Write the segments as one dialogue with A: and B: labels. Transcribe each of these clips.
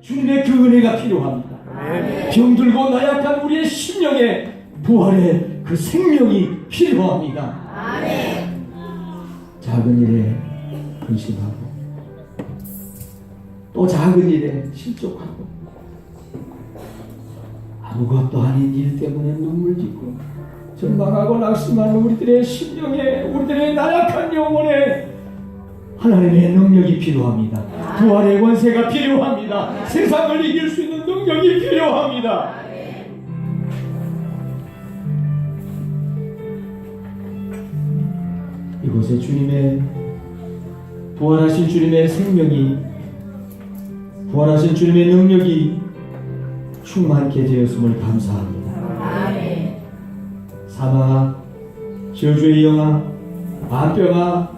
A: 주님의 그 은혜가 필요합니다. 병들고 나약한 우리의 심령에 부활의 그 생명이 필요합니다. 작은 일에 근심하고 또 작은 일에 실족하고 아무것도 아닌 일 때문에 눈물 짓고 절망하고 낙심하는 우리들의 심령에, 우리들의 나약한 영혼에 하나님의 능력이 필요합니다. 부활의 권세가 필요합니다. 세상을 이길 수 있는 능력이 필요합니다. 이곳에 주님의 부활하신 주님의 생명이, 부활하신 주님의 능력이 충만케 되었음을 감사합니다. 사망아, 저주의 영아, 암병아,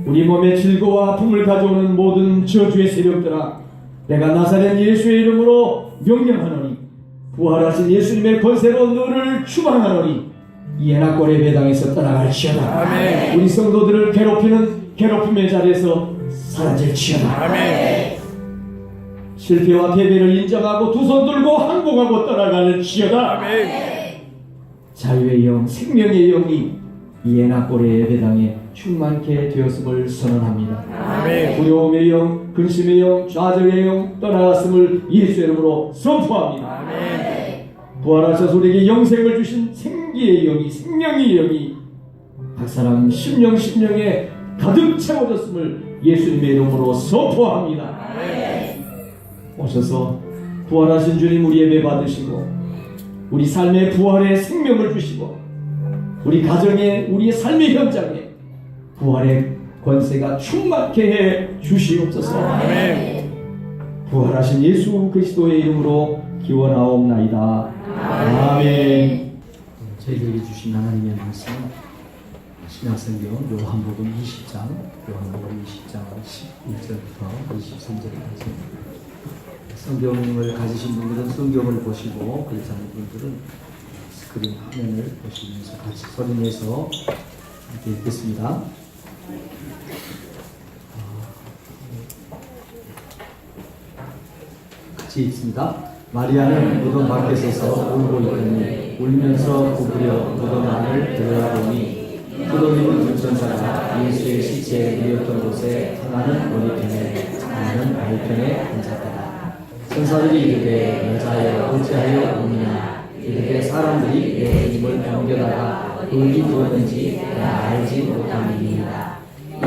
A: 우리 몸에 질고와 아픔을 가져오는 모든 저주의 세력들아, 내가 나사렛 예수의 이름으로 명령하노니 부활하신 예수님의 권세로 너를 추방하노니 이 예나골의 배당에서 떠나갈지어다. 아멘. 우리 성도들을 괴롭히는 괴롭힘의 자리에서 사라질지어다. 아멘. 실패와 패배를 인정하고 두 손 들고 항복하고 떠나갈지어다. 아멘. 자유의 영, 생명의 영이 이 예나골의 배당에 충만케 되었음을 선언합니다. 아멘. 두려움의 영, 근심의 영, 좌절의 영 떠나갔음을 예수의 이름으로 선포합니다. 아멘. 부활하셔서 우리에게 영생을 주신 생기의 영이, 생명의 영이 각 사람 심령에 가득 채워졌음을 예수님의 이름으로 선포합니다. 아멘. 오셔서 부활하신 주님 우리 예배 받으시고 우리 삶의 부활의 생명을 주시고 우리 가정에, 우리의 삶의 현장에 부활의 권세가 충만케 해 주시옵소서. 아멘. 부활하신 예수 그리스도의 이름으로 기원하옵나이다. 아멘. 저희들에게 주신 하나님의 말씀은 신약성경 요한복음 20장 11절부터 23절까지. 성경을 가지신 분들은 성경을 보시고 그렇지 않은 분들은 스크린 화면을 보시면서 같이 소리내서 함께 읽겠습니다. 같이 읽습니다. 마리아는 무덤 밖에 서서 울고 있더니 울면서 구부려 무덤 안을 들여다보니 푸도입은 불천사가 예수의 시체에 누웠던 곳에 하나는 오른편에 하나는 왼편에 앉았더라. 천사들이 이르되 여자여 어찌하여 우느냐. 이르되 사람들이 내 이름을 넘겨다가 어디 두었는지 내가 알지 못함이니이다.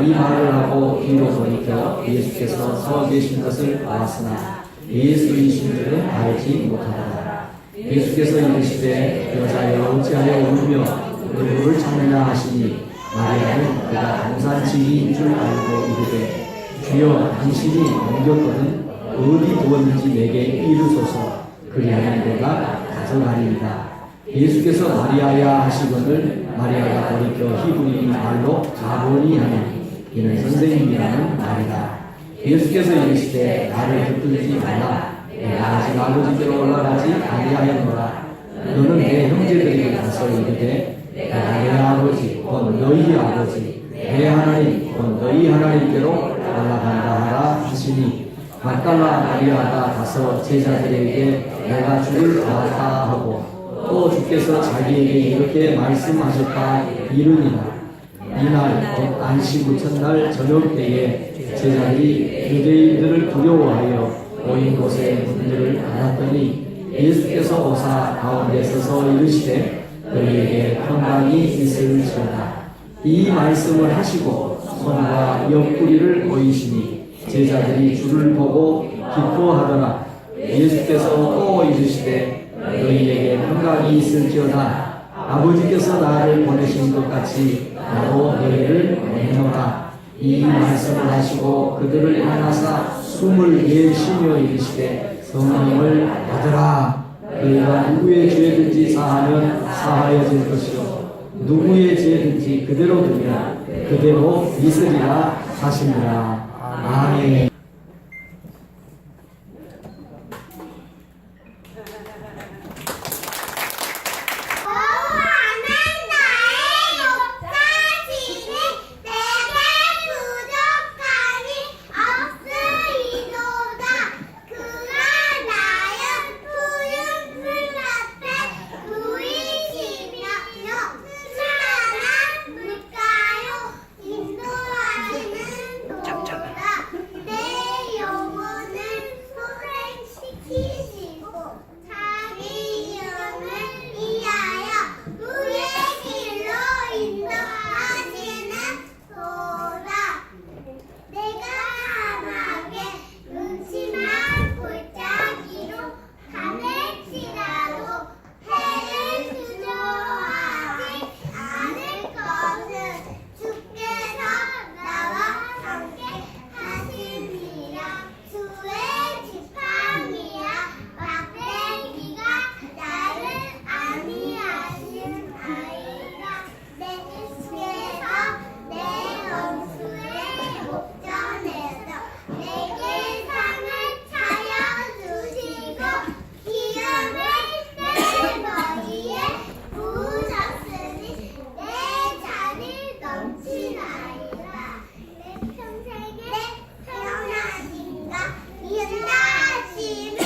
A: 이 말을 하고 뒤로 돌이켜 예수께서 서 계신 것을 보았으나 예수이신 줄은 알지 못하더라. 예수께서 이르시되 여자여 어찌하여 울며 누구를 찾느냐 하시니 마리아는 그가 동산지기인 줄 알고 이르되 주여 당신이 넘겼거든 어디 두었는지 내게 이르소서. 그리하면 내가 가져가리이다. 예수께서 마리아야 하시거늘 마리아가 돌이켜 히브리 말로 가보니 하니 이는 선생님이라는 말이다. 예수께서 이르시되 나를 붙들지 말라. 내가 아직 아버지께로 올라가지 아니하였노라. 너는 내 형제들에게 가서 이르되 내가 내 아버지 곧 너희 아버지 내 하나님 곧 너희 하나님께로 올라간다 하라 하시니 막달라 마리아가 가서 제자들에게 내가 주를 보았다 하고 또 주께서 자기에게 이렇게 말씀하셨다 이르니라. 이날 곧 안식 첫날 저녁 때에 제자들이 유대인들을 두려워하여 모인 곳에 문들을 닫았더니 예수께서 오사 가운데 서서 이르시되 그에게 평강이 있을지어다. 이 말씀을 하시고 손과 옆구리를 보이시니 제자들이 주를 보고 기뻐하더라. 예수께서 또 이르시되 너희에게 평강이 있을지어다. 아버지께서 나를 보내신 것 같이 나도 너희를 보내노라. 이 말씀을 하시고 그들을 향하사 숨을 내쉬며 이르시되 성령을 받으라. 너희가 누구의 죄든지 사하면 사하여질 것이요 누구의 죄든지 그대로 두면 그대로 있으리라 하시니라. 아멘.
B: 그 인자하심은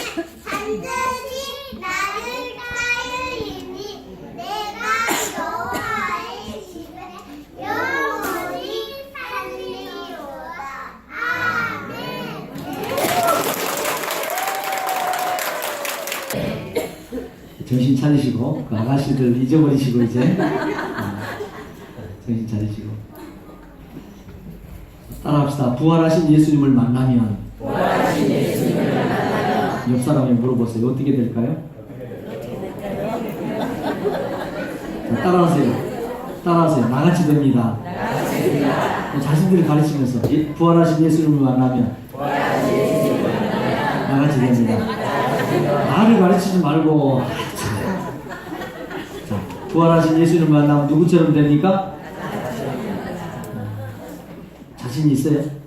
B: 반드시 나를 따르리니 내가 여호와의 집에 영원히 살리로다. 아멘.
A: 정신 차리시고 그 아가씨들 잊어버리시고 이제 정신 차리시고 따라합시다. 부활하신 예수님을 만나면 옆 사람에 물어보세요. 어떻게 될까요? 자, 따라하세요. 나같이 됩니다. 자신들을 가르치면서 부활하신 예수님을 만나면 나같이 됩니다. 나를 가르치지 말고 자, 부활하신 예수님을 만나면 누구처럼 됩니까? 자신 있어요?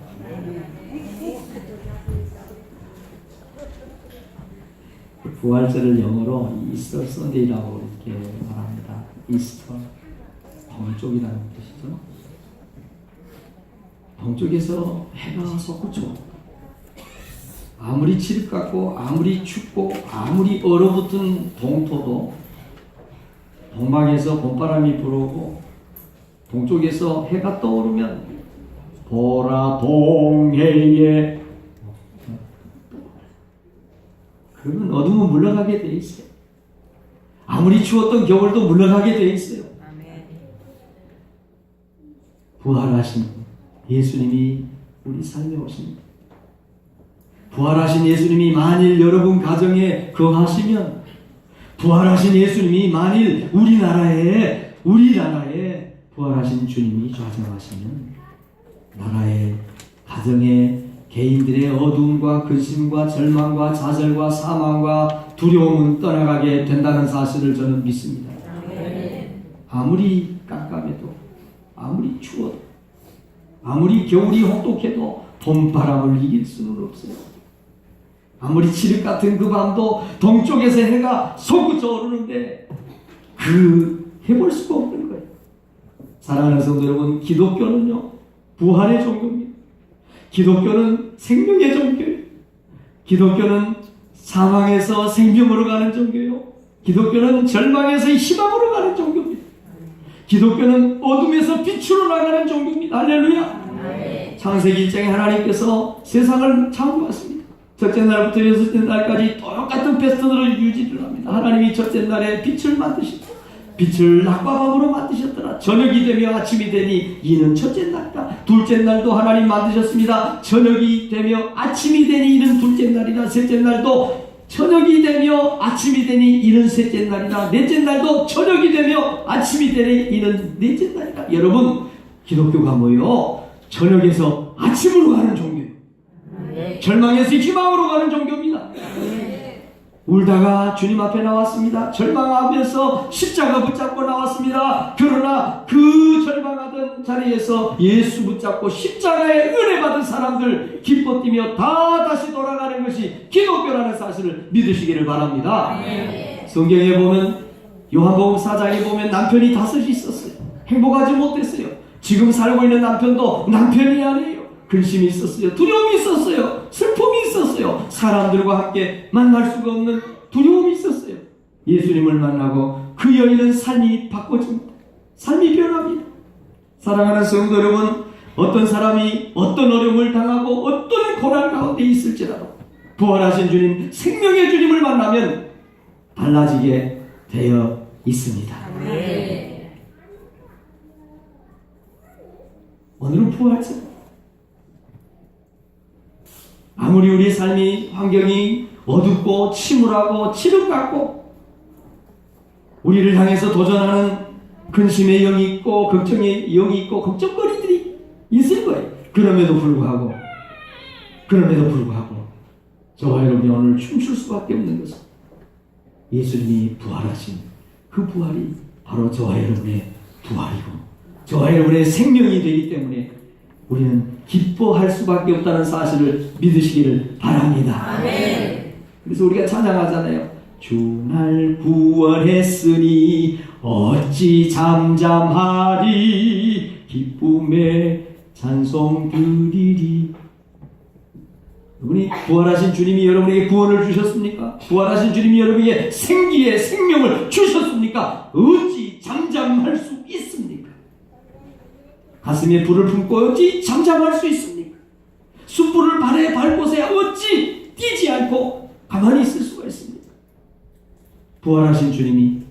A: 부활절을 영어로 이스터 선데이라고 이렇게 말합니다. 이스터 동쪽이라는 뜻이죠. 동쪽에서 해가 솟구쳐 아무리 칠갑고 아무리 춥고 아무리 얼어붙은 동토도 동방에서 봄바람이 불어오고 동쪽에서 해가 떠오르면 보라 동해에 그러면 어둠은 물러가게 돼 있어요. 아무리 추웠던 겨울도 물러가게 돼 있어요. 부활하신 예수님이 우리 삶에 오십니다. 부활하신 예수님이 만일 여러분 가정에 거하시면, 부활하신 예수님이 만일 우리나라에 부활하신 주님이 좌정하시면 나라의 가정에 개인들의 어두움과 근심과 절망과 좌절과 사망과 두려움은 떠나가게 된다는 사실을 저는 믿습니다. 아무리 깜깜해도 아무리 추워도 아무리 겨울이 혹독해도 봄바람을 이길 수는 없어요. 아무리 칠흑 같은 그 밤도 동쪽에서 해가 솟구쳐 오르는데 해볼 수가 없는 거예요. 사랑하는 성도 여러분, 기독교는요 부활의 종교입니다. 기독교는 생명의 종교예요. 기독교는 사망에서 생명으로 가는 종교예요. 기독교는 절망에서 희망으로 가는 종교입니다. 기독교는 어둠에서 빛으로 나가는 종교입니다. 할렐루야. 창세기 1장에 하나님께서 세상을 창조하십니다. 첫째 날부터 여섯째 날까지 똑같은 패턴으로 유지를 합니다. 하나님이 첫째 날에 빛을 만드십니다. 빛을 낮과 밤으로 만드셨더라. 저녁이 되며 아침이 되니 이는 첫째 날이다. 둘째 날도 하나님 만드셨습니다. 저녁이 되며 아침이 되니 이는 둘째 날이다. 셋째 날도 저녁이 되며 아침이 되니 이는 셋째 날이다. 넷째 날도 저녁이 되며 아침이 되니 이는 넷째 날이다. 여러분, 기독교가 뭐예요? 저녁에서 아침으로 가는 종교예요. 절망에서 희망으로 가는 종교입니다. 울다가 주님 앞에 나왔습니다. 절망하면서 십자가 붙잡고 나왔습니다. 그러나 그 절망하던 자리에서 예수 붙잡고 십자가의 은혜 받은 사람들 기뻐 뛰며 다시 돌아가는 것이 기독교라는 사실을 믿으시기를 바랍니다. 성경에 보면 요한복음 4장에 보면 남편이 5이 있었어요. 행복하지 못했어요. 지금 살고 있는 남편도 남편이 아니에요. 근심이 있었어요. 두려움이 있었어요. 슬픔이 있었어요. 사람들과 함께 만날 수가 없는 두려움이 있었어요. 예수님을 만나고 그 여인은 삶이 바꿔집니다. 삶이 변합니다. 사랑하는 성도 여러분, 어떤 사람이 어떤 어려움을 당하고 어떤 고난 가운데 있을지라도 부활하신 주님, 생명의 주님을 만나면 달라지게 되어 있습니다. 오늘은 부활절. 아무리 우리 삶이 환경이 어둡고 침울하고 칠흑 같고 우리를 향해서 도전하는 근심의 영이 있고 걱정의 영이 있고 걱정거리들이 있을 거예요. 그럼에도 불구하고 저와 여러분이 오늘 춤출 수밖에 없는 것은 예수님이 부활하신 그 부활이 바로 저와 여러분의 부활이고 저와 여러분의 생명이 되기 때문에 우리는 기뻐할 수밖에 없다는 사실을 믿으시기를 바랍니다. 아멘. 그래서 우리가 찬양하잖아요. 주날 부활했으니 어찌 잠잠하리 기쁨에 찬송 드리리. 여러분이 부활하신 주님이 여러분에게 구원을 주셨습니까? 부활하신 주님이 여러분에게 생기의 생명을 주셨습니까? 어찌 잠잠할 수 있습니까? 가슴에 불을 품고 어찌 잠잠할 수 있습니까? 숯불을 발에 밟고서야 어찌 뛰지 않고 가만히 있을 수가 있습니까? 부활하신 주님이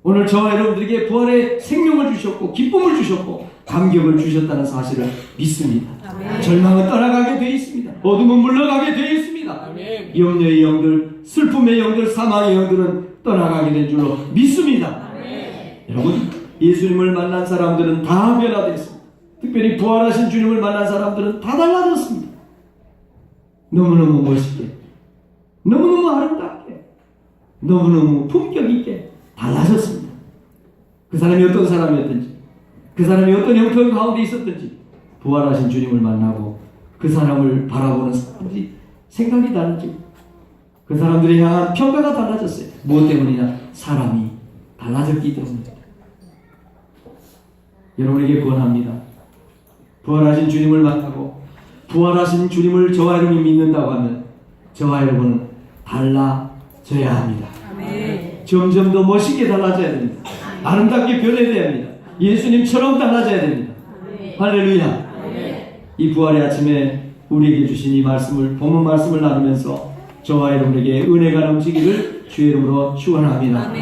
A: 오늘 저와 여러분들에게 부활의 생명을 주셨고 기쁨을 주셨고 감격을 주셨다는 사실을 믿습니다.
C: 아멘.
A: 절망은 떠나가게 되어 있습니다. 어둠은 물러가게 되어 있습니다.
C: 아멘.
A: 염려의 영들, 슬픔의 영들, 사망의 영들은 떠나가게 된 줄로 믿습니다.
C: 아멘.
A: 여러분, 예수님을 만난 사람들은 다 변화됐습니다. 특별히 부활하신 주님을 만난 사람들은 다 달라졌습니다. 너무너무 멋있게, 너무너무 아름답게, 너무너무 품격 있게 달라졌습니다. 그 사람이 어떤 사람이었든지, 그 사람이 어떤 형편 가운데 있었든지 부활하신 주님을 만나고 그 사람을 바라보는 사람들이 생각이 달라지고 그 사람들이 향한 평가가 달라졌어요. 무엇 때문이냐? 사람이 달라졌기 때문입니다. 여러분에게 권합니다. 부활하신 주님을 만나고 부활하신 주님을 저와 여러분이 믿는다고 하면 저와 여러분은 달라져야 합니다.
C: 아멘.
A: 점점 더 멋있게 달라져야 됩니다. 아름답게 변해야 됩니다. 예수님처럼 달라져야 됩니다. 할렐루야. 이 부활의 아침에 우리에게 주신 이 말씀을, 본문 말씀을 나누면서 저와 여러분에게 은혜가 넘치기를 주의 이름으로 축원합니다.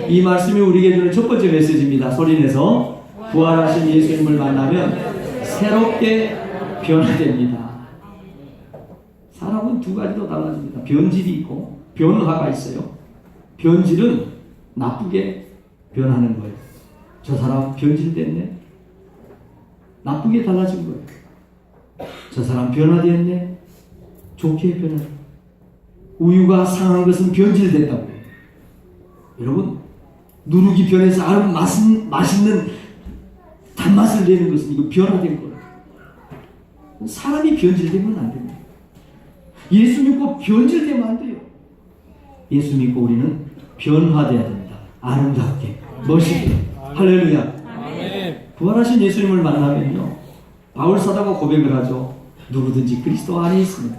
A: 이 말씀이 우리에게 주는 첫 번째 메시지입니다. 소리내서 부활하신 예수님을 만나면 새롭게 변화됩니다. 사람은 두 가지로 달라집니다. 변질이 있고 변화가 있어요. 변질은 나쁘게 변하는 거예요. 저 사람 변질됐네. 나쁘게 달라진 거예요. 저 사람 변화됐네. 좋게 변화돼. 우유가 상한 것은 변질됐다고 해요. 여러분, 누룩이 변해서 맛있는 단맛을 내는 것은 이거 변화된 거예요. 사람이 변질되면 안 됩니다. 예수 믿고 변질되면 안 돼요. 예수 믿고 우리는 변화돼야 됩니다. 아름답게, 멋있게. 할렐루야. 부활하신 예수님을 만나면요, 바울 사도가 고백을 하죠. 누구든지 그리스도 안에 있습니다.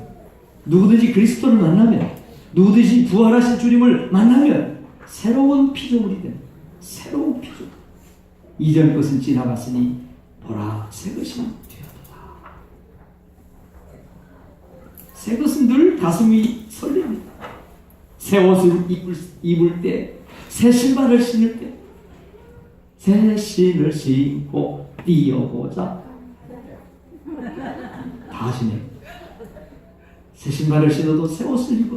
A: 누구든지 그리스도를 만나면, 누구든지 부활하신 주님을 만나면 새로운 피조물이 됩니다. 새로운 피조물. 이전 것은 지나갔으니 보라 새 것이 되었도다. 새 것은 늘 가슴이 설렙니다. 새 옷을 입을 때, 새 신발을 신을 때, 새 신을 신고 뛰어보자. 다 하시네. 새 신발을 신어도 새 옷을 입어.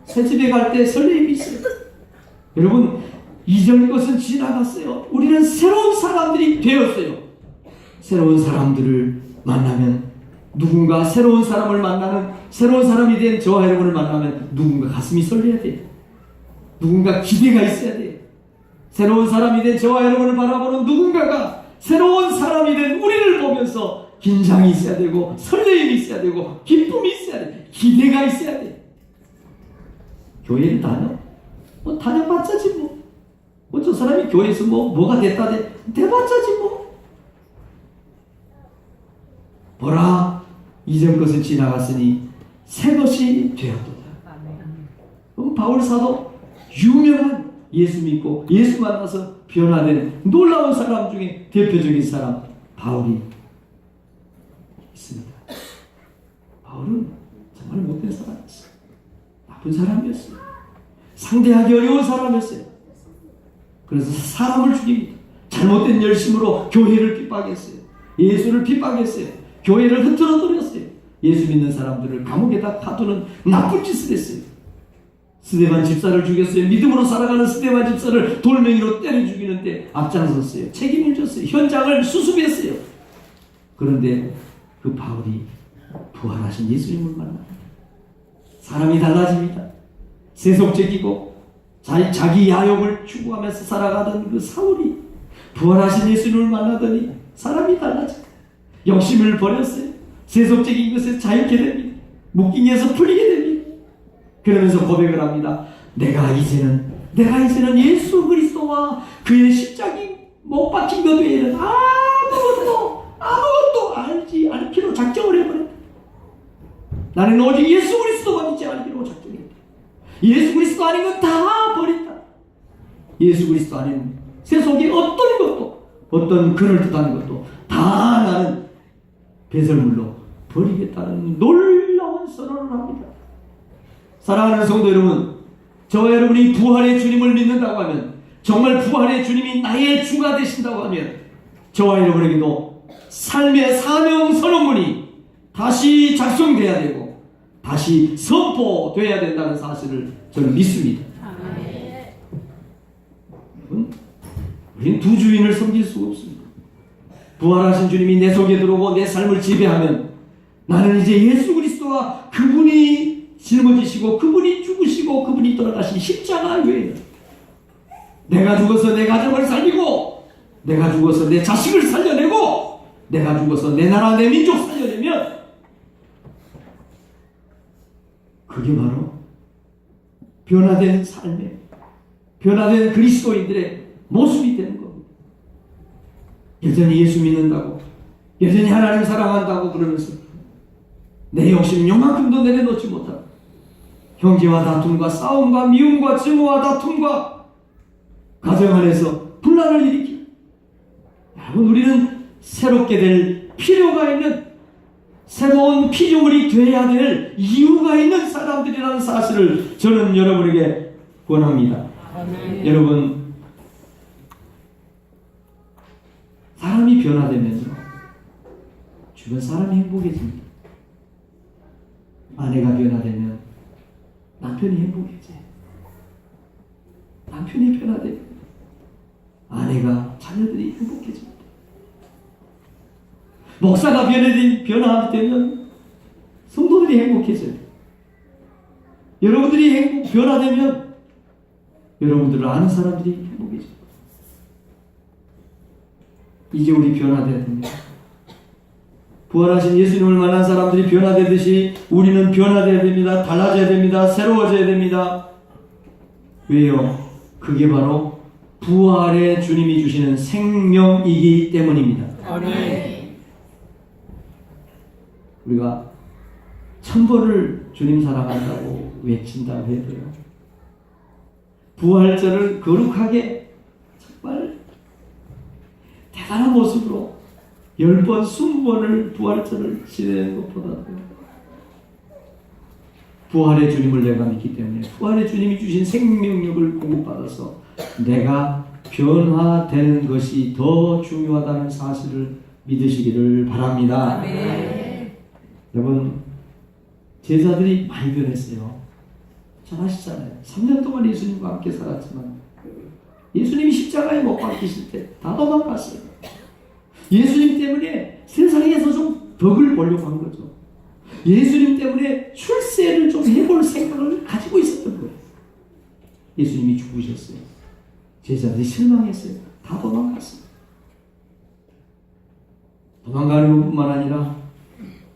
A: 새 집에 갈 때 설렘이 있어요. 여러분, 이전 것은 지나갔어요. 우리는 새로운 사람들이 되었어요. 새로운 사람들을 만나면, 누군가 새로운 사람을 만나는 새로운 사람이 된 저와 여러분을 만나면 누군가 가슴이 설레야 돼요. 누군가 기대가 있어야 돼요. 새로운 사람이 된 저와 여러분을 바라보는 누군가가 새로운 사람이 된 우리를 보면서 긴장이 있어야 되고, 설레임이 있어야 되고, 기쁨이 있어야 돼. 기대가 있어야 돼. 교회를 다녀? 뭐 다녀봤자지 뭐. 뭐 저 사람이 교회에서 뭐가 됐다 돼봤자지 뭐. 보라, 이전 것은 지나갔으니 새 것이 되었도다. 그럼 바울 사도 유명한 예수 믿고 예수 만나서 변화된 놀라운 사람 중에 대표적인 사람 바울이 있습니다. 바울은 정말 못된 사람이었어요. 나쁜 사람이었어요. 상대하기 어려운 사람이었어요. 그래서 사람을 죽입니다. 잘못된 열심으로 교회를 핍박했어요. 예수를 핍박했어요. 교회를 흐트러뜨렸어요. 예수 믿는 사람들을 감옥에다 가두는 나쁜 짓을 했어요. 스데반 집사를 죽였어요. 믿음으로 살아가는 스데반 집사를 돌멩이로 때려 죽이는데 앞장섰어요. 책임을 졌어요. 현장을 수습했어요. 그런데 그 바울이 부활하신 예수님을 만납니다. 사람이 달라집니다. 세속적이고 자기 야욕을 추구하면서 살아가던 그 사울이 부활하신 예수님을 만나더니 사람이 달라집니다. 욕심을 버렸어요. 세속적인 것에 자유케 됩니다. 묶임에서 풀리게 됩니다. 그러면서 고백을 합니다. 내가 이제는 예수 그리스도와 그의 십자가에 못 박힌 것 외에는 아무것도 알지 않기로 작정을 해버렸다.
C: 나는 오직 예수 그리스도만 믿지 않기로 작정했다. 예수 그리스도 아닌 건 다 버린다. 예수 그리스도 아닌 세속의 어떤 것도, 어떤 그럴듯한 것도 다 나는 배설물로 버리겠다는 놀라운 선언을 합니다. 사랑하는 성도 여러분, 저와 여러분이 부활의 주님을 믿는다고 하면, 정말 부활의 주님이 나의 주가 되신다고 하면, 저와 여러분에게도 삶의 사명 선언문이 다시 작성돼야 되고 다시 선포돼야 된다는 사실을 저는 믿습니다. 우리는 두 주인을 섬길 수가 없습니다. 부활하신 주님이 내 속에 들어오고 내 삶을 지배하면 나는 이제 예수 그리스도와 그분이 짊어지시고 그분이 죽으시고 그분이 돌아가신 십자가 외에 내가 죽어서 내 가정을 살리고 내가 죽어서 내 자식을 살려내고 내가 죽어서 내 나라 내 민족 살려내면 그게 바로 변화된 삶의 변화된 그리스도인들의 모습이 되는 겁니다. 여전히 예수 믿는다고, 여전히 하나님 사랑한다고 그러면서 내 욕심 요만큼도 내려놓지 못하고 형제와 다툼과 싸움과 미움과 증오와 다툼과 가정 안에서 분란을 일으키고, 여러분, 우리는 새롭게 될 필요가 있는, 새로운 피조물이 되어야 될 이유가 있는 사람들이라는 사실을 저는 여러분에게 권합니다. 여러분, 사람이 변화되면요, 주변 사람이 행복해집니다. 아내가 변화되면 남편이 행복해져요. 남편이 변화되면 아내가, 자녀들이 행복해집니다. 목사가 변화되면 성도들이 행복해져요. 여러분들이 변화되면 여러분들을 아는 사람들이 행복해져요. 이제 우리 변화돼야 됩니다. 부활하신 예수님을 만난 사람들이 변화되듯이 우리는 변화돼야 됩니다. 달라져야 됩니다. 새로워져야 됩니다. 왜요? 그게 바로 부활의 주님이 주시는 생명이기 때문입니다. 아멘. 우리가 1000번을 주님 사랑한다고 외친다고 해도요, 부활절을 거룩하게 정말 대단한 모습으로 10번, 20번을 부활절을 지내는 것보다도 부활의 주님을 내가 믿기 때문에 부활의 주님이 주신 생명력을 공급받아서 내가 변화되는 것이 더 중요하다는 사실을 믿으시기를 바랍니다. 네. 여러분, 제자들이 많이 변했어요. 잘 아시잖아요. 3년 동안 예수님과 함께 살았지만 예수님이 십자가에 못 박히실 때 다 도망갔어요. 예수님 때문에 세상에서 좀 덕을 보려고 한 거죠. 예수님 때문에 출세를 좀 해볼 생각을 가지고 있었던 거예요. 예수님이 죽으셨어요. 제자들이 실망했어요. 다 도망갔어요. 도망가는 것뿐만 아니라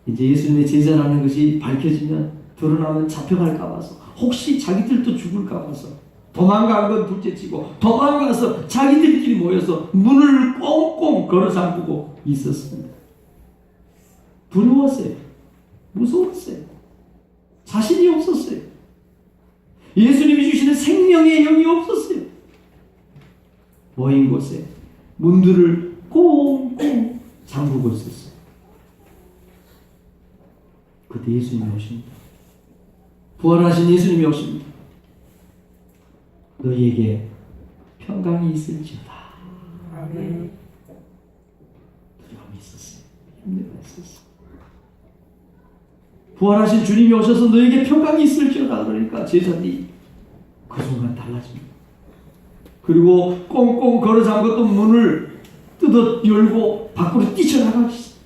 C: 이제 예수님의 제자라는 것이 밝혀지면, 드러나면 잡혀갈까 봐서, 혹시 자기들도 죽을까 봐서 도망간 건 둘째치고 도망가서 자기들끼리 모여서 문을 꽁꽁 걸어 잠그고 있었습니다. 두려웠어요. 무서웠어요. 자신이 없었어요. 예수님이 주시는 생명의 영이 없었어요. 모인 곳에 문들을 꽁꽁 잠그고 있었어요. 그때 예수님이 오십니다. 부활하신 예수님이 오십니다. 너희에게 평강이 있을지어다. 두려움이 있었어요. 힘내가 있었어요. 부활하신 주님이 오셔서 너에게 평강이 있을지어다. 그러니까 제자들이 그 순간 달라집니다. 그리고 꽁꽁 걸어 잠궜던 문을 뜯어 열고 밖으로 뛰쳐나가기 시작합니다.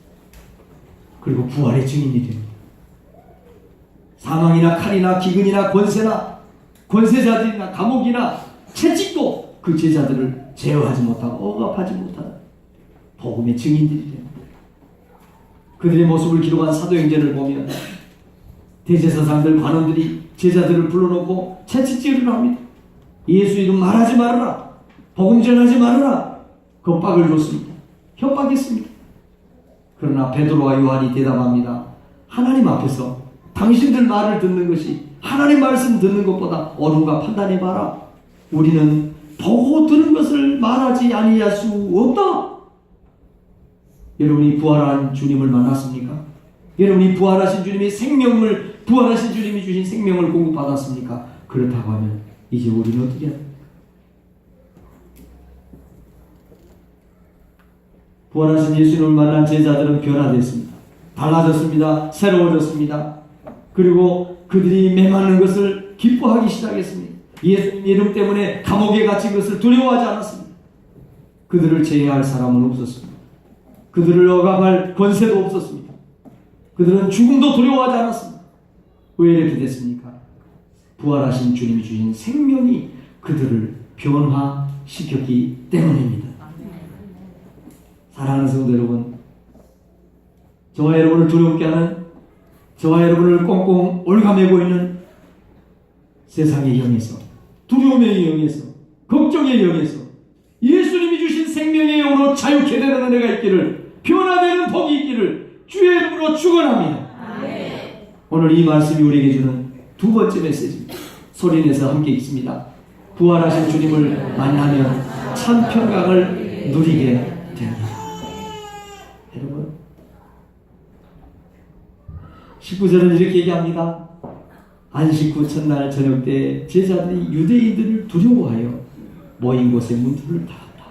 C: 그리고 부활의 증인이 됩니다. 사망이나 칼이나 기근이나 권세나 권세자들이나 감옥이나 채찍도 그 제자들을 제어하지 못하고 억압하지 못하는 복음의 증인들이 됩니다. 그들의 모습을 기록한 사도행전을 보면 대제사장들 관원들이 제자들을 불러놓고 채찍질을 합니다. 예수 이름 말하지 말아라, 복음 전하지 말아라, 겁박을 줬습니다. 협박했습니다. 그러나 베드로와 요한이 대답합니다. 하나님 앞에서 당신들 말을 듣는 것이 하나님 말씀 듣는 것보다 옳은가 판단해봐라. 우리는 보고 들은 것을 말하지 아니할 수 없다. 여러분이 부활한 주님을 만났습니까? 여러분이 부활하신 주님이 주신 생명을 공급받았습니까? 그렇다고 하면 이제 우리는 어떻게 해야 됩니까? 부활하신 예수님을 만난 제자들은 변화됐습니다. 달라졌습니다. 새로워졌습니다. 그리고 그들이 메마른 것을 기뻐하기 시작했습니다. 예수님 이름 때문에 감옥에 갇힌 것을 두려워하지 않았습니다. 그들을 제어할 사람은 없었습니다. 그들을 억압할 권세도 없었습니다. 그들은 죽음도 두려워하지 않았습니다. 왜 이렇게 됐습니까? 부활하신 주님이 주신 생명이 그들을 변화시켰기 때문입니다. 사랑하는 성도 여러분, 저와 여러분을 두렵게 하는, 저와 여러분을 꽁꽁 올가매고 있는 세상의 영에서, 두려움의 영에서, 걱정의 영에서 예수님이 주신 생명의 영으로 자유케 되는 은혜가 있기를, 변화되는 복이 있기를 주의 이름으로 축원합니다. 오늘 이 말씀이 우리에게 주는 두 번째 메시지입니다. 소리내서 함께 읽습니다. 부활하신 주님을 만나면 참 평강을 누리게 됩니다. 여러분, 19절은 이렇게 얘기합니다. 안식 후 첫날 저녁 때 제자들이 유대인들을 두려워하여 모인 곳에 문들을 닫았다.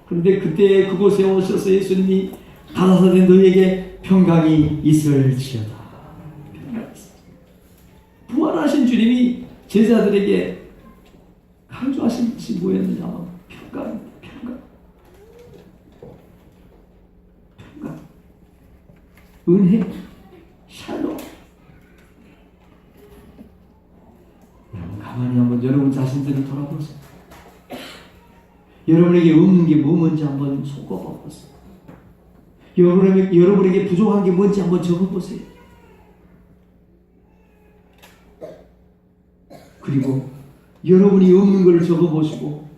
C: 그런데 그때 그곳에 오셔서 예수님이 가라사대 너희에게 평강이 있을지어다. 부활하신 주님이 제자들에게 강조하신 것이 뭐였느냐? 평강. 은혜, 샬롬. 여러분 가만히 한번 여러분 자신들을 돌아보세요. 여러분에게 없는 게 뭔지 한번 속아보세요. 여러분에게 부족한 게 뭔지 한번 적어보세요. 그리고 여러분이 없는 것을 적어보시고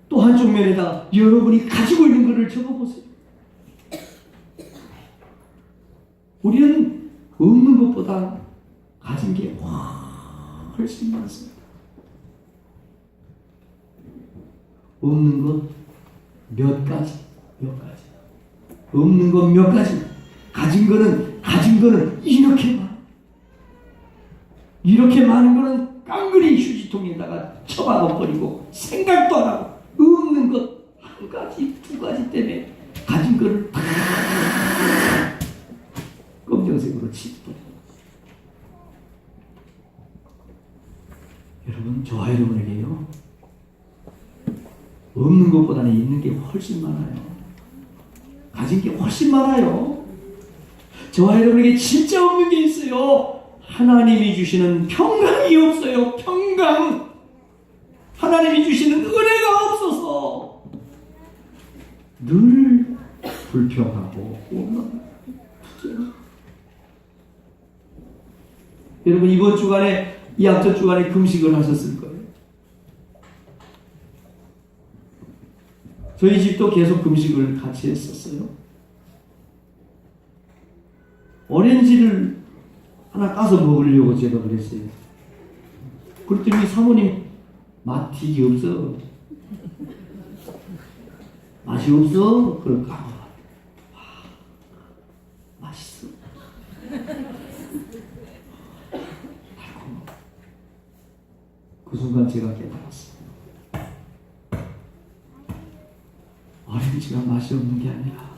C: 또 한쪽 면에다 여러분이 가지고 있는 것을 적어보세요. 우리는 없는 것보다 가진 게 훨씬 많습니다. 없는 것 몇 가지. 없는 것 몇 가지. 가진 거는 이렇게 많은 거는 깡그리 휴지통에다가 처박아버리고 생각도 안 하고 없는 것 한 가지, 두 가지 때문에 가진 거를 다 검정색으로 칠해버려요. 여러분, 저와 여러분에게요, 없는 것보다는 있는 게 훨씬 많아요. 가진 게 훨씬 많아요. 저와 여러분에게 진짜 없는 게 있어요. 하나님이 주시는 평강이 없어요. 평강. 하나님이 주시는 은혜가 없어서 늘 불평하고 원망하고. 여러분 이번 주간에 이 앞전 주간에 금식을 하셨을 거예요. 저희 집도 계속 금식을 같이 했었어요. 오렌지를 하나 까서 먹으려고 제가 그랬어요. 그랬더니 사모님 맛 되게 없어. 맛이 없어? 그럴까? 와, 맛있어. 그 순간 제가 깨달았어요. 오렌지가 맛이 없는 게 아니라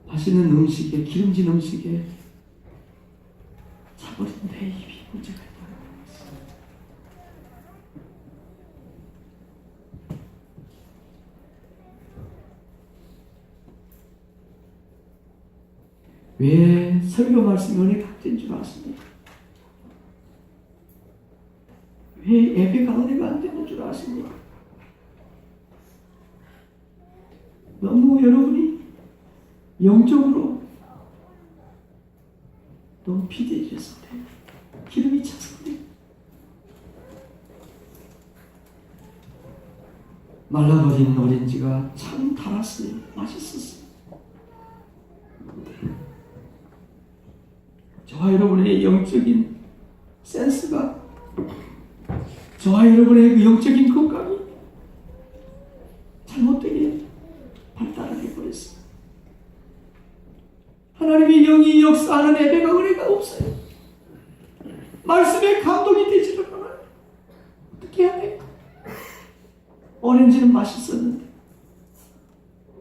C: 맛있는 음식에, 기름진 음식에 차버린 내 입이 문제가 있다는 거였어요. 왜 설교 말씀이 은혜가 안 된 줄 아십니까? 왜 예배가 은혜가 안 되는 줄 아십니까? 너무 여러분이 영적으로 너무 비대해져서 그래. 기름이 차서 그래. 말라버린 오렌지가 참 달았어요. 맛있었어요. 여러분의 영적인 센스가, 저와 여러분의 그 영적인 건강이 잘못되게 발달을 해버렸어요. 하나님의 영이 역사하는 예배가 은혜가 없어요. 말씀에 감동이 되지를 않아요. 어떻게 해야 돼요? 오렌지는 맛있었는데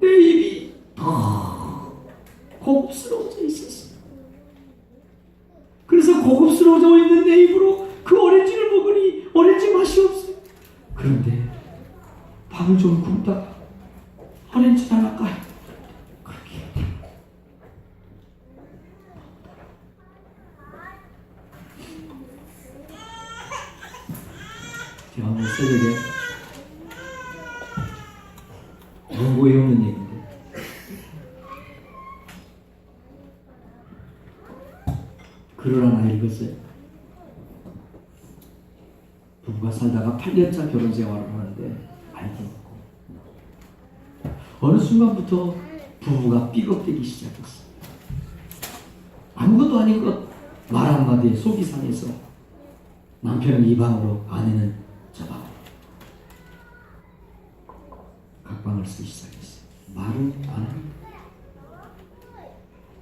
C: 내 입이 더 고급스러워져 있었어요. 그래서 고급스러워져 있는 내 입으로 그 오렌지를 먹으니 오렌지 맛이 없어요. 그런데 밥을 좀 굶다가 오렌지 하나 까요. 그렇게 제가 오늘 새벽에 원고에 없는 얘기인데 글을 하나 읽었어요. 부부가 살다가 8년차 결혼 생활을 하는데 아이도 없고 어느 순간부터 부부가 삐걱대기 시작했어요. 아무것도 아닌 것 말 한마디에 속이 상해서 남편은 이 방으로, 아내는 저 방으로 각방을 쓰기 시작했어요. 말은 안 합니다.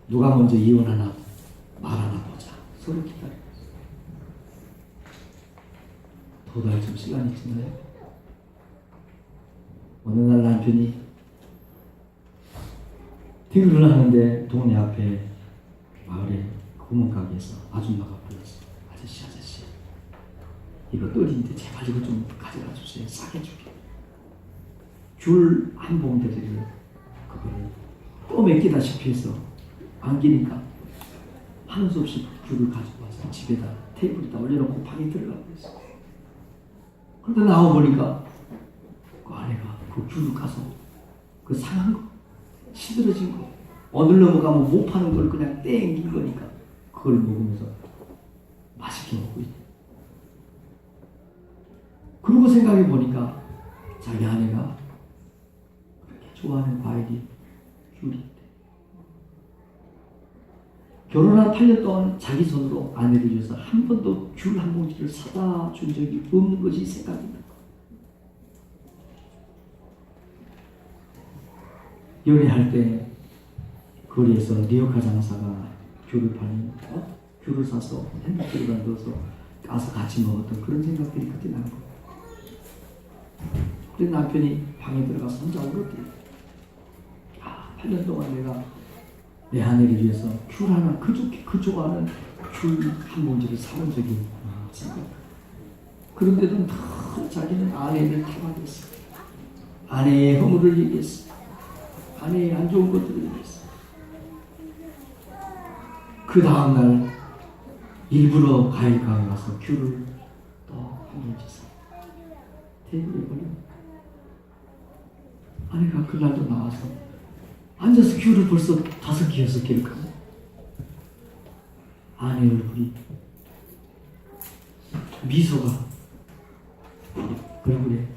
C: 누가 먼저 이혼하나 말하나 보자. 서로 기다려요. 도달 좀 시간이 지나요. 어느 날 남편이 퇴근을 하는데 동네 앞에 마을에 구멍가게에서 아줌마가 불렀어. 아저씨 이거 떨인데 제발 이거 좀 가져가 주세요. 싸게 줄게. 귤 한 봉다리를 그거를 떠먹기다시피 해서 안기니까 하는 수 없이 귤을 가지고 와서 집에다 테이블에다 올려놓고 방에 들어가고 있어. 그런데 나와보니까 그 아내가 그 귤을 까서 그 상한 거, 시들어진 거, 어딜 넘어가면 못 파는 걸 그냥 땡긴 거니까 그걸 먹으면서 맛있게 먹고 있대. 그러고 생각해 보니까 자기 아내가 그렇게 좋아하는 과일이 귤이 있대. 결혼한 8년 동안 자기 손으로 아내를 위해서 한 번도 귤 한 봉지를 사다 준 적이 없는 것이 생각이 나. 연애할 때 거리에서 리어카 장사가 귤을 파는 귤을 사서 핸드폰에다 넣어서 까서 같이 먹었던 그런 생각들이 그때 나는 거예요. 그때 남편이 방에 들어가서 혼자 울었대요. 8년 동안 내가 내 아내를 위해서 귤 하나, 그 좋아하는 귤 한 봉지를 사온 적이 없어. 그런데도 늘 자기는 아내를 탓하겠어. 아내의 허물을 얘기했어. 아내의 안 좋은 것들을 얘기했어. 그 다음날 일부러 과일가게 가서 귤을 또 한 봉지 사 테이블에 걸려. 아내가 그날도 나와서 앉아서 귤을 벌써 5개, 6개를 까고 아내 얼굴이 미소가 얼굴에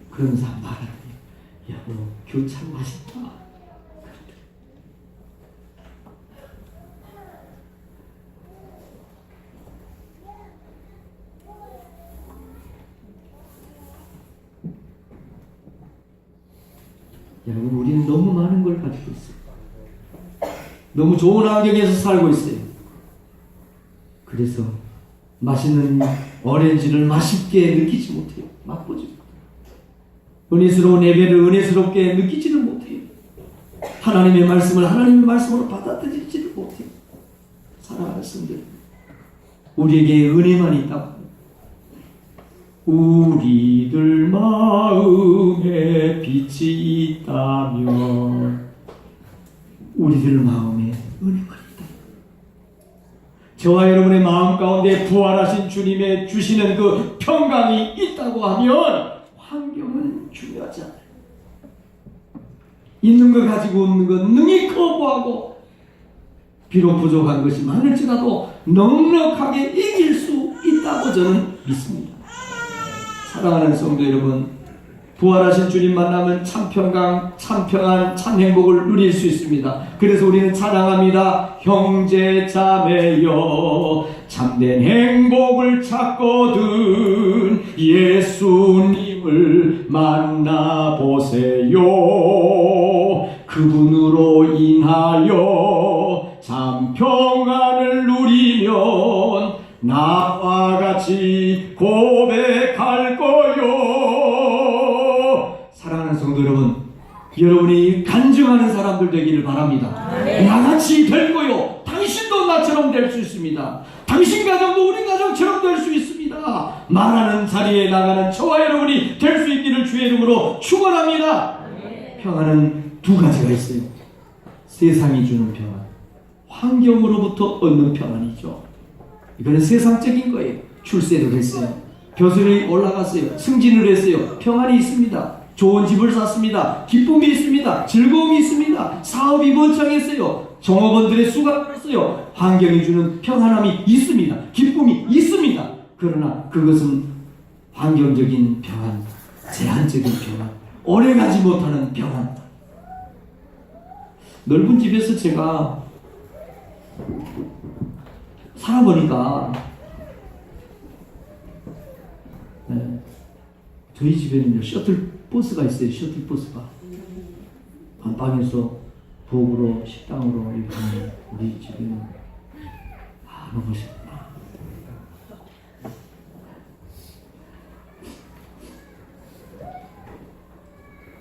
C: 그런 사람 말하는데 여보 귤 참 맛있다. 여러분 우리는 너무 많은 걸 가지고 있어요. 너무 좋은 환경에서 살고 있어요. 그래서 맛있는 오렌지를 맛있게 느끼지 못해요. 맛보지 못해요. 은혜스러운 예배를 은혜스럽게 느끼지는 못해요. 하나님의 말씀을 하나님의 말씀으로 받아들이지를 못해요. 사랑하는 성도들, 우리에게 은혜만 있다고. 우리들 마음에 빛이 있다면 우리들 마음에 은혜만 있다. 저와 여러분의 마음 가운데 부활하신 주님의 주시는 그 평강이 있다고 하면 환경은 중요하지 않아요. 있는 것 가지고 없는 것 능히 거부하고 비록 부족한 것이 많을지라도 넉넉하게 이길 수 있다고 저는 믿습니다. 사랑하는 성도 여러분, 부활하신 주님 만나면 참 평강, 참 평안, 참 행복을 누릴 수 있습니다. 그래서 우리는 찬양합니다. 형제 자매여 참된 행복을 찾거든 예수님을 만나보세요. 그분으로 인하여 참 평안을 누리면 나와 같이 고백할 거요. 사랑하는 성도 여러분, 여러분이 간증하는 사람들 되기를 바랍니다. 나같이 될 거요. 당신도 나처럼 될 수 있습니다. 당신 가정도 우리 가정처럼 될 수 있습니다. 말하는 자리에 나가는 저와 여러분이 될 수 있기를 주의 이름으로 축원합니다. 평안은 두 가지가 있어요. 세상이 주는 평안, 환경으로부터 얻는 평안이죠. 이거는 세상적인 거예요. 출세를 했어요. 벼슬이 올라갔어요. 승진을 했어요. 평안이 있습니다. 좋은 집을 샀습니다. 기쁨이 있습니다. 즐거움이 있습니다. 사업이 번창했어요. 종업원들의 수가 늘었어요. 환경이 주는 평안함이 있습니다. 기쁨이 있습니다. 그러나 그것은 환경적인 평안, 제한적인 평안, 오래가지 못하는 평안. 넓은 집에서 제가 살아보니까 저희 집에는 셔틀버스가 있어요. 셔틀버스가 안방에서 부엌으로 식당으로 이렇게 하는 우리 집에는 너무 멋있다.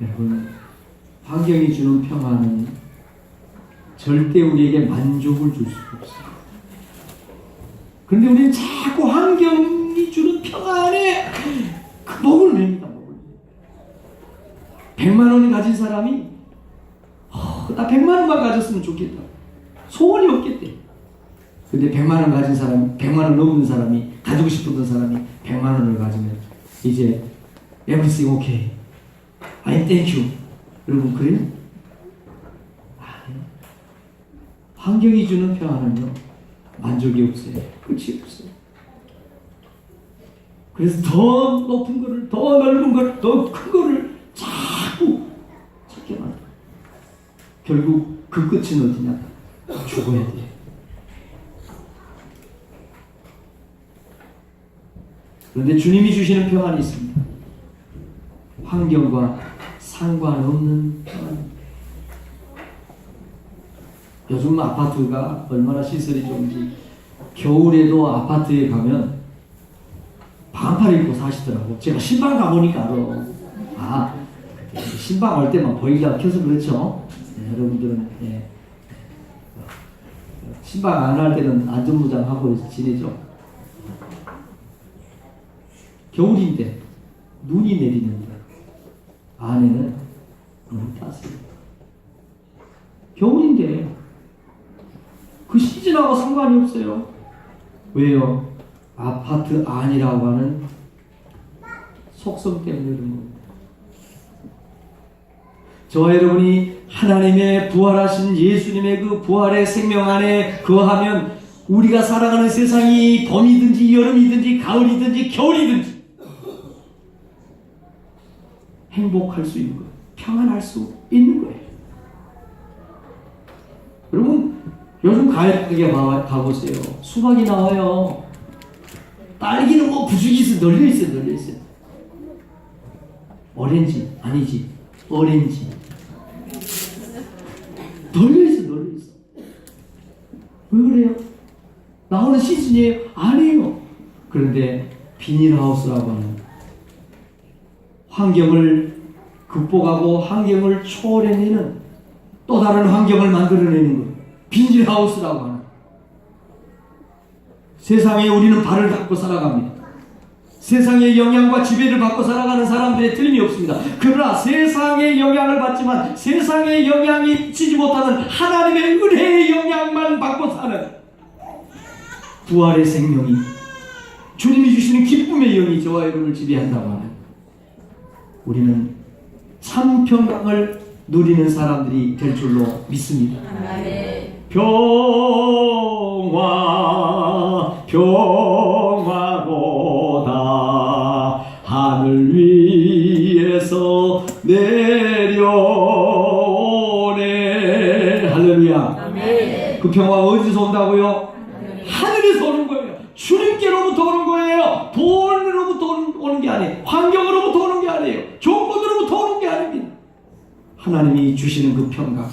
C: 여러분, 환경이 주는 평안은 절대 우리에게 만족을 줄 수가 없어요. 그런데 우리는 자꾸 환경이 주는 평안에 목을 맵니다. 100만 원을 가진 사람이 나 100만 원만 가졌으면 좋겠다. 소원이 없겠대. 근데 100만 원 가진 사람, 100만 원 넘는 사람이, 가지고 싶었던 사람이 100만 원을 가지면 이제 everything okay, I thank you. 여러분 그래요? 환경이 주는 평안은요 만족이 없어요. 끝이 없어요. 그래서 더 높은 거를, 더 넓은 거를, 더 큰 거를 자꾸 찾게 만들어요. 결국 그 끝은 어디냐? 죽어야 돼요. 그런데 주님이 주시는 평안이 있습니다. 환경과 상관없는 평안. 요즘 아파트가 얼마나 시설이 좋은지 겨울에도 아파트에 가면 반팔 입고 사시더라고. 제가 신방 가보니까 알아. 신방 올 때만 보이기가 켜서 그렇죠. 네, 여러분들은 신방 안 할 때는 안전무장하고 지내죠. 겨울인데 눈이 내리는데 안에는 너무 따스해요. 겨울인데 그 시즌하고 상관이 없어요. 왜요? 아파트 안이라고 하는 속성 때문에 그런 겁니다. 저와 여러분이 하나님의 부활하신 예수님의 그 부활의 생명 안에 거하면 우리가 살아가는 세상이 봄이든지 여름이든지 가을이든지 겨울이든지 행복할 수 있는 거예요. 평안할 수 있는 거예요. 여러분 요즘 과일가게 가보세요. 수박이 나와요. 딸기는 뭐 부주기서 널려있어요. 오렌지 아니지, 오렌지 널려있어. 왜 그래요? 나오는 시즌이에요? 아니에요. 그런데 비닐하우스라고 하는 환경을 극복하고 환경을 초월해내는 또 다른 환경을 만들어내는 것, 비닐하우스라고 하는. 세상에 우리는 발을 닫고 살아갑니다. 세상의 영향과 지배를 받고 살아가는 사람들의 틀림이 없습니다. 그러나 세상의 영향을 받지만 세상의 영향이 미치지 못하는 하나님의 은혜의 영향만 받고 사는 부활의 생명이, 주님이 주시는 기쁨의 영이 저와 여러분을 지배한다고 하는, 우리는 참 평강을 누리는 사람들이 될 줄로 믿습니다. 평화로다 하늘 위에서 평화가 어디서 온다고요? 하늘에서 오는 거예요. 주님께로부터 오는 거예요. 돈으로부터 오는 게 아니에요. 환경으로부터 오는 게 아니에요. 조건으로부터 오는 게 아닙니다. 하나님이 주시는 그 평강,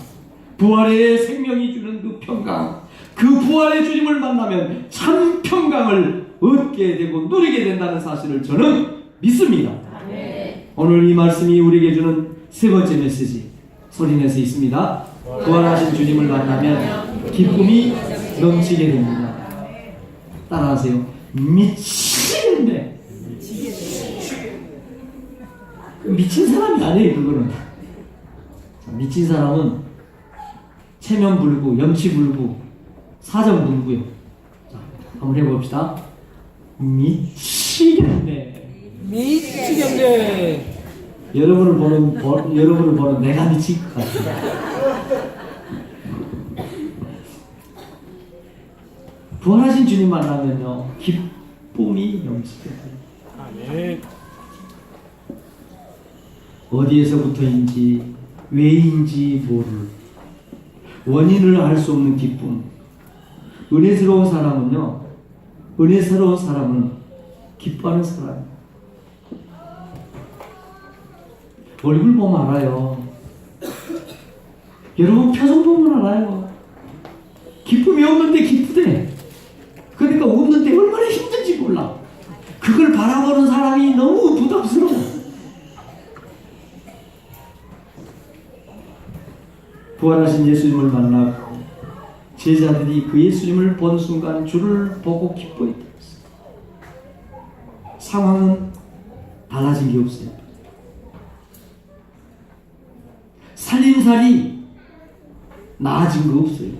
C: 부활의 생명이 주는 그 평강, 그 부활의 주님을 만나면 참 평강을 얻게 되고 누리게 된다는 사실을 저는 믿습니다. 오늘 이 말씀이 우리에게 주는 세 번째 메시지, 소리내서 있습니다. 부활하신 주님을 만나면 기쁨이 넘치게 됩니다. 따라하세요. 미치겠네. 미친 사람이 아니에요. 그거는 미친 사람은 체면불구, 염치불구, 사정불구요. 자, 한번 해봅시다. 미치겠네.
D: 미치겠네.
C: 여러분을 보는 내가 미칠 것 같아요. 부활하신 주님 만나면요, 기쁨이 넘치게 돼요.
D: 아멘.
C: 어디에서부터인지 왜인지 모를 원인을 알 수 없는 기쁨. 은혜스러운 사람은 기뻐하는 사람이에요. 얼굴 보면 알아요. 여러분 표정 보면 알아요. 기쁨이 없는데 기쁘대. 그러니까 웃는데 얼마나 힘든지 몰라. 그걸 바라보는 사람이 너무 부담스러워. 부활하신 예수님을 만나고 제자들이 그 예수님을 본 순간 주를 보고 기뻐했다. 상황은 달라진 게 없어요. 살림살이 나아진 거 없어요.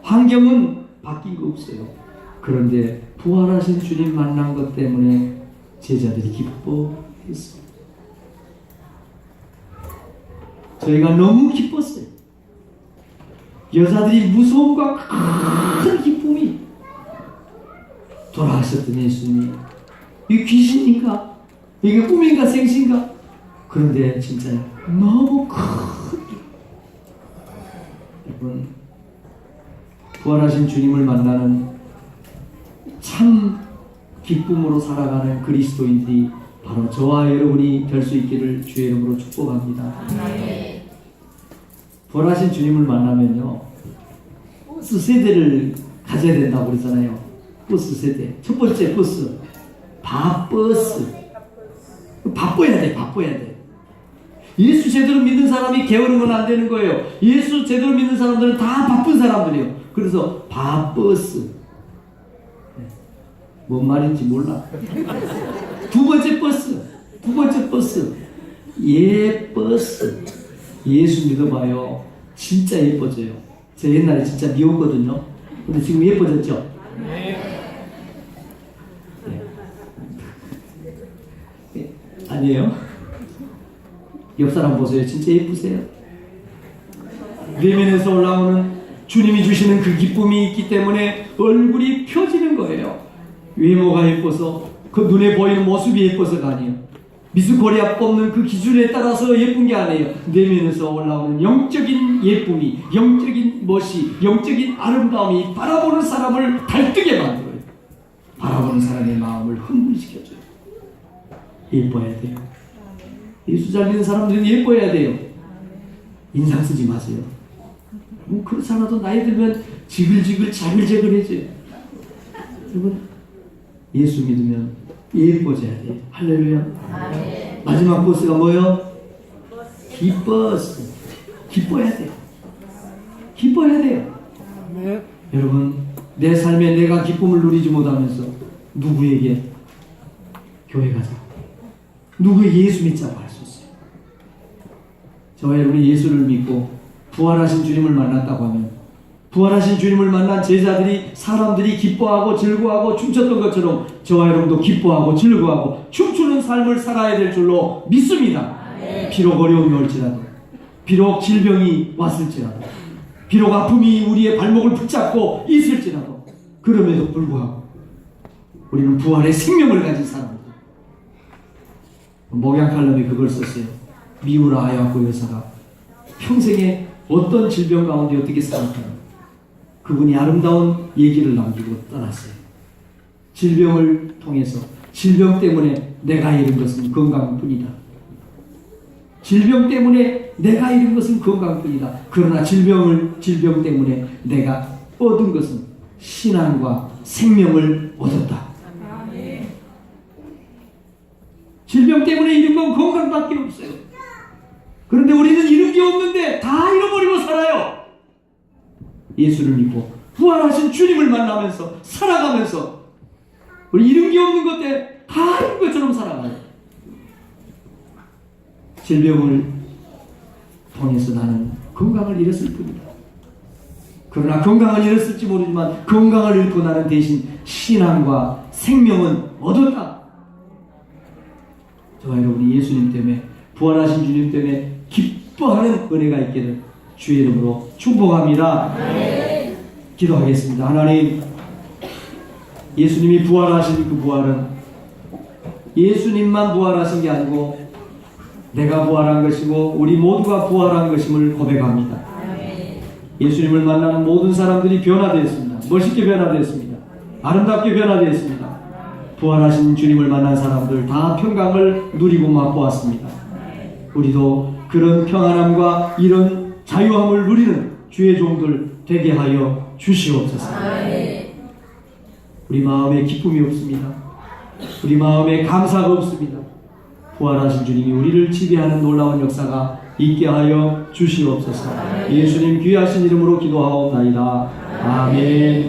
C: 환경은 바뀐 거 없어요. 그런데 부활하신 주님 만난 것 때문에 제자들이 기뻐했어요. 저희가 너무 기뻤어요. 여자들이 무서움과 큰 기쁨이 돌아가셨던 예수님. 이게 귀신인가? 이게 꿈인가 생신가? 그런데 진짜 너무 큰 기쁨. 여러분, 부활하신 주님을 만나는 참 기쁨으로 살아가는 그리스도인들이 바로 저와 여러분이 될 수 있기를 주의 이름으로 축복합니다. 부활하신 주님을 만나면요, 버스 세대를 가져야 된다고 그러잖아요. 버스 세대. 첫 번째 버스, 바버스. 바빠야 돼, 바빠야 돼. 예수 제대로 믿는 사람이 게으른 건 안 되는 거예요. 예수 제대로 믿는 사람들은 다 바쁜 사람들이에요. 그래서 바버스. 뭔 말인지 몰라. 두 번째 버스, 예버스. 예수 믿어봐요. 진짜 예뻐져요. 제가 옛날에 진짜 미웠거든요. 근데 지금 예뻐졌죠? 네. 아니에요? 옆 사람 보세요. 진짜 예쁘세요? 내면에서 올라오는 주님이 주시는 그 기쁨이 있기 때문에 얼굴이 펴지는 거예요. 외모가 예뻐서, 그 눈에 보이는 모습이 예뻐서가 아니에요. 미스 코리아 뽑는 그 기준에 따라서 예쁜 게 아니에요. 내면에서 올라오는 영적인 예쁨이, 영적인 멋이, 영적인 아름다움이 바라보는 사람을 달뜨게 만들어요. 바라보는 사람의 마음을 흥분시켜줘요. 예뻐야 돼요. 예수 잘 믿는 사람들은 예뻐야 돼요. 인상 쓰지 마세요. 뭐 그렇지 않아도 나이 들면 지글지글 자글자글해져요. 여러분, 예수 믿으면 예뻐져야 돼요. 할렐루야. 마지막 버스가 뭐예요? 기뻐스. 기뻐야 돼요. 기뻐야 돼요. 여러분, 내 삶에 내가 기쁨을 누리지 못하면서 누구에게 교회 가자, 누구에게 예수 믿자고 할 수 있어요. 저와 여러분이 예수를 믿고 부활하신 주님을 만났다고 하면, 부활하신 주님을 만난 제자들이, 사람들이 기뻐하고 즐거워하고 춤췄던 것처럼 저와 여러분도 기뻐하고 즐거워하고 춤추는 삶을 살아야 될 줄로 믿습니다. 비록 어려움이 올지라도, 비록 질병이 왔을지라도, 비록 아픔이 우리의 발목을 붙잡고 있을지라도, 그럼에도 불구하고 우리는 부활의 생명을 가진 사람들. 목양 칼럼이 그걸 썼어요. 미우라 아야코 여사가 평생에 어떤 질병 가운데 어떻게 살았나요? 그분이 아름다운 얘기를 남기고 떠났어요. 질병을 통해서 질병 때문에 내가 잃은 것은 건강뿐이다. 질병 때문에 내가 잃은 것은 건강뿐이다. 그러나 질병 때문에 내가 얻은 것은 신앙과 생명을 얻었다. 질병 때문에 잃은 건 건강밖에 없어요. 그런데 우리는 잃은 게 없는데 다 잃어버리고 살아요. 예수를 믿고 부활하신 주님을 만나면서 살아가면서 우리 잃은 게 없는 것들 다 잃은 것처럼 살아가요. 질병을 통해서 나는 건강을 잃었을 뿐이다. 그러나 건강을 잃었을지 모르지만 건강을 잃고 나는 대신 신앙과 생명은 얻었다. 저와 여러분이 예수님 때문에 부활하신 주님 때문에 기뻐하는 은혜가 있기를 주의 이름으로 축복합니다. 기도하겠습니다. 하나님, 예수님이 부활하신 그 부활은 예수님만 부활하신 게 아니고 내가 부활한 것이고 우리 모두가 부활한 것임을 고백합니다. 예수님을 만나는 모든 사람들이 변화되었습니다. 멋있게 변화되었습니다. 아름답게 변화되었습니다. 부활하신 주님을 만난 사람들 다 평강을 누리고 맛보았습니다. 우리도 그런 평안함과 이런 자유함을 누리는 주의 종들 되게 하여 주시옵소서. 우리 마음에 기쁨이 없습니다. 우리 마음에 감사가 없습니다. 부활하신 주님이 우리를 지배하는 놀라운 역사가 있게 하여 주시옵소서. 예수님 귀하신 이름으로 기도하옵나이다. 아멘.